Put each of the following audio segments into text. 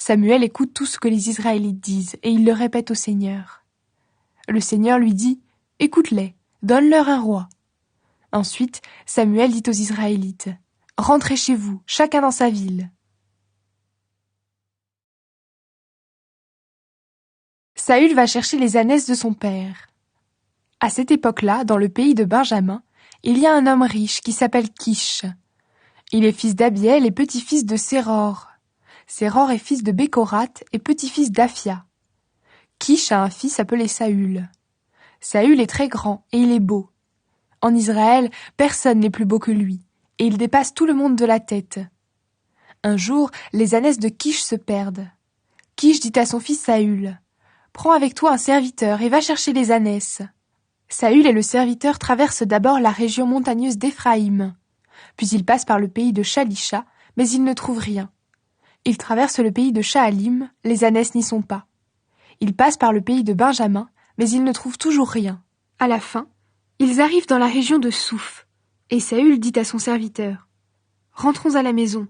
Samuel écoute tout ce que les Israélites disent et il le répète au Seigneur. Le Seigneur lui dit « Écoute-les, donne-leur un roi. » Ensuite, Samuel dit aux Israélites « Rentrez chez vous, chacun dans sa ville. » Saül va chercher les ânesses de son père. À cette époque-là, dans le pays de Benjamin, il y a un homme riche qui s'appelle Kish. Il est fils d'Abiel et petit-fils de Séror. Séror est fils de Bécorat et petit-fils d'Aphia. Kish a un fils appelé Saül. Saül est très grand et il est beau. En Israël, personne n'est plus beau que lui, et il dépasse tout le monde de la tête. Un jour, les ânesses de Kish se perdent. Kish dit à son fils Saül « Prends avec toi un serviteur et va chercher les ânesses. » Saül et le serviteur traversent d'abord la région montagneuse d'Éphraïm. Puis ils passent par le pays de Shalisha, mais ils ne trouvent rien. Ils traversent le pays de Shaalim, les ânesses n'y sont pas. Ils passent par le pays de Benjamin, mais ils ne trouvent toujours rien. À la fin, ils arrivent dans la région de Souf, et Saül dit à son serviteur « Rentrons à la maison,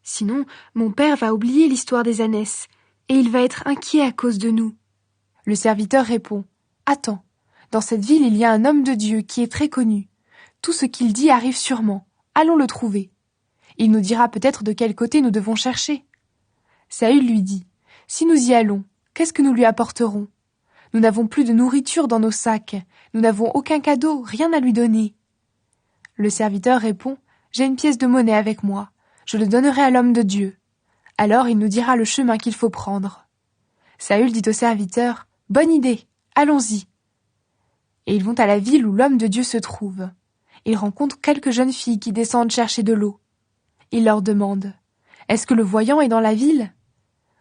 sinon mon père va oublier l'histoire des ânesses, et il va être inquiet à cause de nous. » Le serviteur répond « Attends, dans cette ville il y a un homme de Dieu qui est très connu. Tout ce qu'il dit arrive sûrement. Allons le trouver. Il nous dira peut-être de quel côté nous devons chercher. » Saül lui dit « Si nous y allons, qu'est-ce que nous lui apporterons ? Nous n'avons plus de nourriture dans nos sacs, nous n'avons aucun cadeau, rien à lui donner. » Le serviteur répond « J'ai une pièce de monnaie avec moi, je le donnerai à l'homme de Dieu. Alors il nous dira le chemin qu'il faut prendre. » Saül dit au serviteur « Bonne idée, allons-y. » Et ils vont à la ville où l'homme de Dieu se trouve. Ils rencontrent quelques jeunes filles qui descendent chercher de l'eau. Il leur demande « Est-ce que le voyant est dans la ville ?»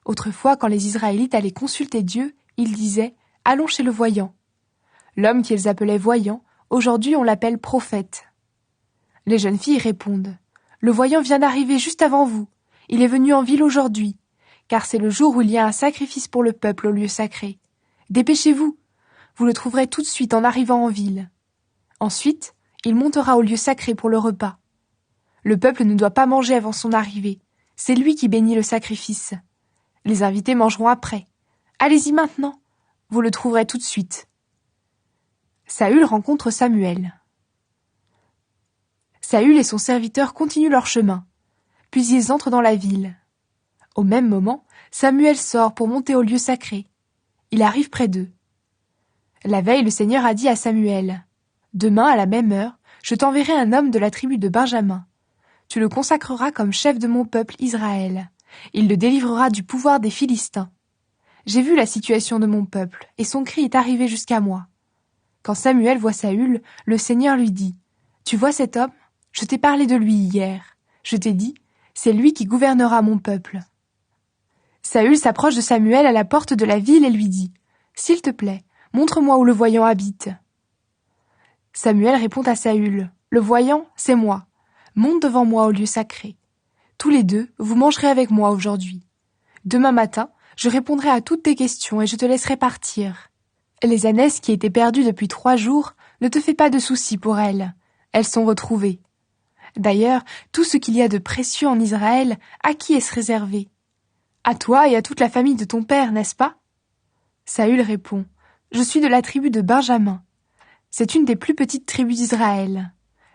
Autrefois, quand les Israélites allaient consulter Dieu, ils disaient « Allons chez le voyant. » L'homme qu'ils appelaient voyant, aujourd'hui on l'appelle prophète. Les jeunes filles répondent « Le voyant vient d'arriver juste avant vous. Il est venu en ville aujourd'hui, car c'est le jour où il y a un sacrifice pour le peuple au lieu sacré. Dépêchez-vous, vous le trouverez tout de suite en arrivant en ville. Ensuite, il montera au lieu sacré pour le repas. Le peuple ne doit pas manger avant son arrivée. C'est lui qui bénit le sacrifice. Les invités mangeront après. Allez-y maintenant, vous le trouverez tout de suite. » Saül rencontre Samuel. Saül et son serviteur continuent leur chemin, puis ils entrent dans la ville. Au même moment, Samuel sort pour monter au lieu sacré. Il arrive près d'eux. La veille, le Seigneur a dit à Samuel « Demain, à la même heure, je t'enverrai un homme de la tribu de Benjamin. Tu le consacreras comme chef de mon peuple Israël. Il le délivrera du pouvoir des Philistins. J'ai vu la situation de mon peuple, et son cri est arrivé jusqu'à moi. » Quand Samuel voit Saül, le Seigneur lui dit « Tu vois cet homme ? Je t'ai parlé de lui hier. Je t'ai dit, c'est lui qui gouvernera mon peuple. » Saül s'approche de Samuel à la porte de la ville et lui dit « S'il te plaît, montre-moi où le voyant habite. » Samuel répond à Saül « Le voyant, c'est moi. Monte devant moi au lieu sacré. Tous les deux, vous mangerez avec moi aujourd'hui. Demain matin, je répondrai à toutes tes questions et je te laisserai partir. Les ânesses qui étaient perdues depuis 3 jours, ne te fais pas de soucis pour elles. Elles sont retrouvées. D'ailleurs, tout ce qu'il y a de précieux en Israël, à qui est-ce réservé? À toi et à toute la famille de ton père, n'est-ce pas? » Saül répond « Je suis de la tribu de Benjamin. C'est une des plus petites tribus d'Israël.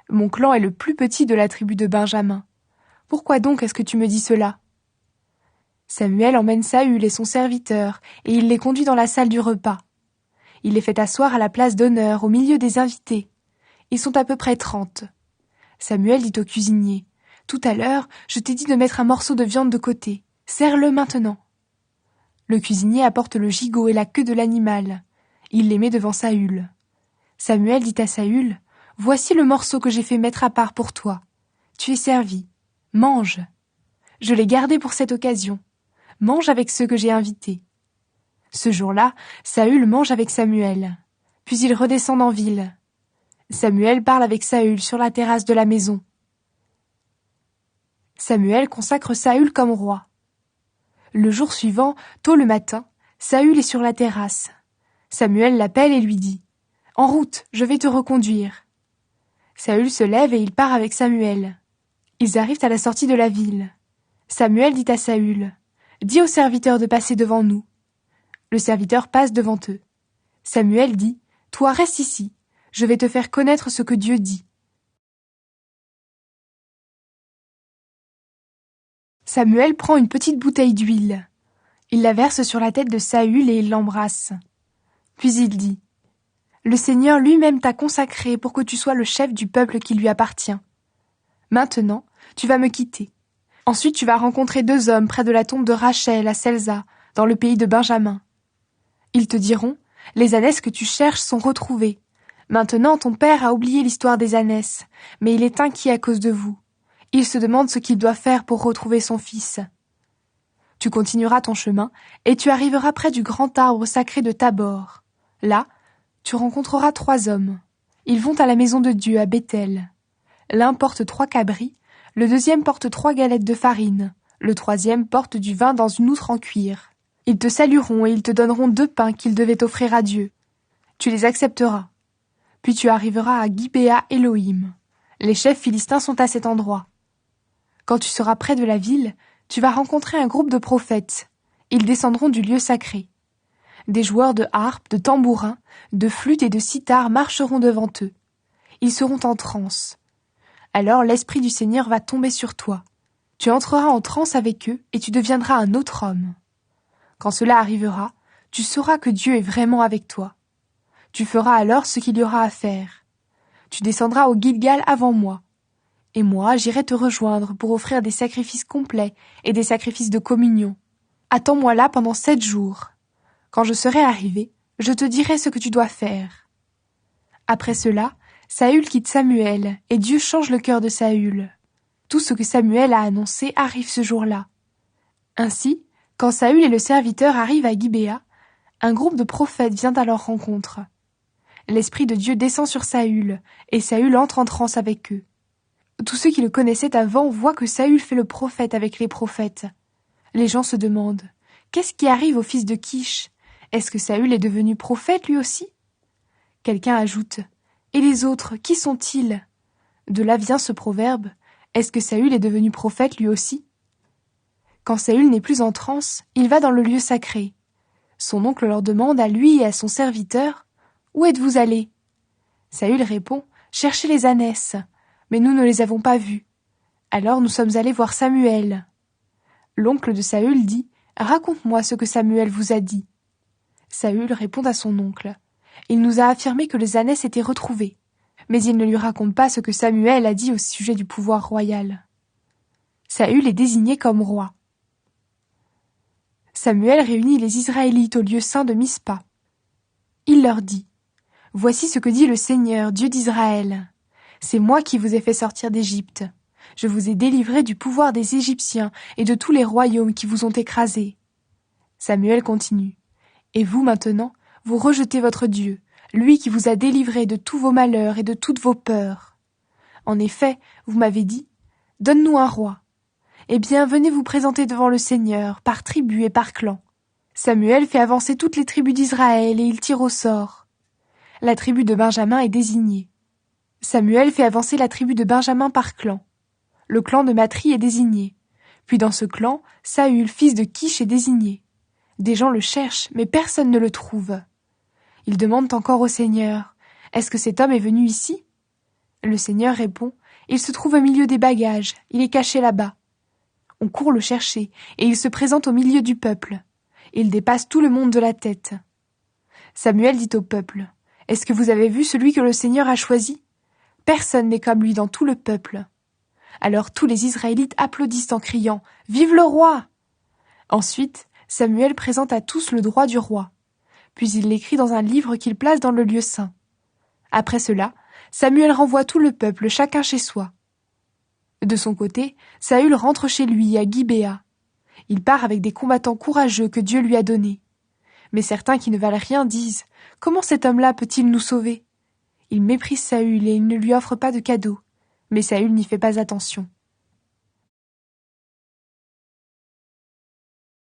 Mon clan est le plus petit de la tribu de Benjamin. Pourquoi donc est-ce que tu me dis cela ?» Samuel emmène Saül et son serviteur, et il les conduit dans la salle du repas. Il les fait asseoir à la place d'honneur, au milieu des invités. Ils sont à peu près 30. Samuel dit au cuisinier « Tout à l'heure, je t'ai dit de mettre un morceau de viande de côté. Serre-le maintenant. » Le cuisinier apporte le gigot et la queue de l'animal. Il les met devant Saül. Samuel dit à Saül « Voici le morceau que j'ai fait mettre à part pour toi. Tu es servi. Mange. Je l'ai gardé pour cette occasion. Mange avec ceux que j'ai invités. » Ce jour-là, Saül mange avec Samuel. Puis ils redescendent en ville. Samuel parle avec Saül sur la terrasse de la maison. Samuel consacre Saül comme roi. Le jour suivant, tôt le matin, Saül est sur la terrasse. Samuel l'appelle et lui dit « En route, je vais te reconduire. » Saül se lève et il part avec Samuel. Ils arrivent à la sortie de la ville. Samuel dit à Saül « dis au serviteur de passer devant nous. Le serviteur passe devant eux. Samuel dit, toi reste ici, je vais te faire connaître ce que Dieu dit. Samuel prend une petite bouteille d'huile. Il la verse sur la tête de Saül et il l'embrasse. Puis il dit, le Seigneur lui-même t'a consacré pour que tu sois le chef du peuple qui lui appartient. Maintenant, tu vas me quitter. Ensuite, tu vas rencontrer 2 hommes près de la tombe de Rachel à Selza, dans le pays de Benjamin. Ils te diront, les ânesses que tu cherches sont retrouvées. Maintenant, ton père a oublié l'histoire des ânesses, mais il est inquiet à cause de vous. Il se demande ce qu'il doit faire pour retrouver son fils. Tu continueras ton chemin et tu arriveras près du grand arbre sacré de Tabor. Là, tu rencontreras 3 hommes. Ils vont à la maison de Dieu à Béthel. L'un porte 3 cabris, le deuxième porte 3 galettes de farine, le troisième porte du vin dans une outre en cuir. Ils te salueront et ils te donneront 2 pains qu'ils devaient offrir à Dieu. Tu les accepteras. Puis tu arriveras à Gibéa Elohim. Les chefs philistins sont à cet endroit. Quand tu seras près de la ville, tu vas rencontrer un groupe de prophètes. Ils descendront du lieu sacré. Des joueurs de harpe, de tambourins, de flûtes et de cithars marcheront devant eux. Ils seront en transe. Alors l'Esprit du Seigneur va tomber sur toi. Tu entreras en transe avec eux et tu deviendras un autre homme. Quand cela arrivera, tu sauras que Dieu est vraiment avec toi. Tu feras alors ce qu'il y aura à faire. Tu descendras au Gilgal avant moi. Et moi, j'irai te rejoindre pour offrir des sacrifices complets et des sacrifices de communion. Attends-moi là pendant 7 jours. Quand je serai arrivé, je te dirai ce que tu dois faire. Après cela, Saül quitte Samuel, et Dieu change le cœur de Saül. Tout ce que Samuel a annoncé arrive ce jour-là. Ainsi, quand Saül et le serviteur arrivent à Gibéa, un groupe de prophètes vient à leur rencontre. L'Esprit de Dieu descend sur Saül, et Saül entre en transe avec eux. Tous ceux qui le connaissaient avant voient que Saül fait le prophète avec les prophètes. Les gens se demandent, qu'est-ce qui arrive au fils de Kish? Est-ce que Saül est devenu prophète lui aussi? Quelqu'un ajoute, et les autres, qui sont-ils? De là vient ce proverbe, est-ce que Saül est devenu prophète lui aussi? Quand Saül n'est plus en transe, il va dans le lieu sacré. Son oncle leur demande à lui et à son serviteur, où êtes-vous allés? Saül répond, cherchez les ânesses. Mais nous ne les avons pas vus. Alors nous sommes allés voir Samuel. L'oncle de Saül dit, raconte-moi ce que Samuel vous a dit. Saül répond à son oncle, il nous a affirmé que les ânesses étaient retrouvées, mais il ne lui raconte pas ce que Samuel a dit au sujet du pouvoir royal. Saül est désigné comme roi. Samuel réunit les Israélites au lieu saint de Mispa. Il leur dit, voici ce que dit le Seigneur, Dieu d'Israël. C'est moi qui vous ai fait sortir d'Égypte. Je vous ai délivré du pouvoir des Égyptiens et de tous les royaumes qui vous ont écrasés. Samuel continue. Et vous, maintenant, vous rejetez votre Dieu, lui qui vous a délivré de tous vos malheurs et de toutes vos peurs. En effet, vous m'avez dit, donne-nous un roi. Eh bien, venez vous présenter devant le Seigneur, par tribu et par clan. Samuel fait avancer toutes les tribus d'Israël et il tire au sort. La tribu de Benjamin est désignée. Samuel fait avancer la tribu de Benjamin par clan. Le clan de Matri est désigné. Puis dans ce clan, Saül, fils de Kish, est désigné. Des gens le cherchent, mais personne ne le trouve. Ils demandent encore au Seigneur, « Est-ce que cet homme est venu ici ?» Le Seigneur répond, « Il se trouve au milieu des bagages, il est caché là-bas. » On court le chercher, et il se présente au milieu du peuple. Il dépasse tout le monde de la tête. Samuel dit au peuple, « Est-ce que vous avez vu celui que le Seigneur a choisi ? Personne n'est comme lui dans tout le peuple. » Alors tous les Israélites applaudissent en criant « Vive le roi !» Ensuite, Samuel présente à tous le droit du roi. Puis il l'écrit dans un livre qu'il place dans le lieu saint. Après cela, Samuel renvoie tout le peuple, chacun chez soi. De son côté, Saül rentre chez lui, à Gibéa. Il part avec des combattants courageux que Dieu lui a donnés. Mais certains qui ne valent rien disent « Comment cet homme-là peut-il nous sauver ?» Il méprise Saül et il ne lui offre pas de cadeau. Mais Saül n'y fait pas attention.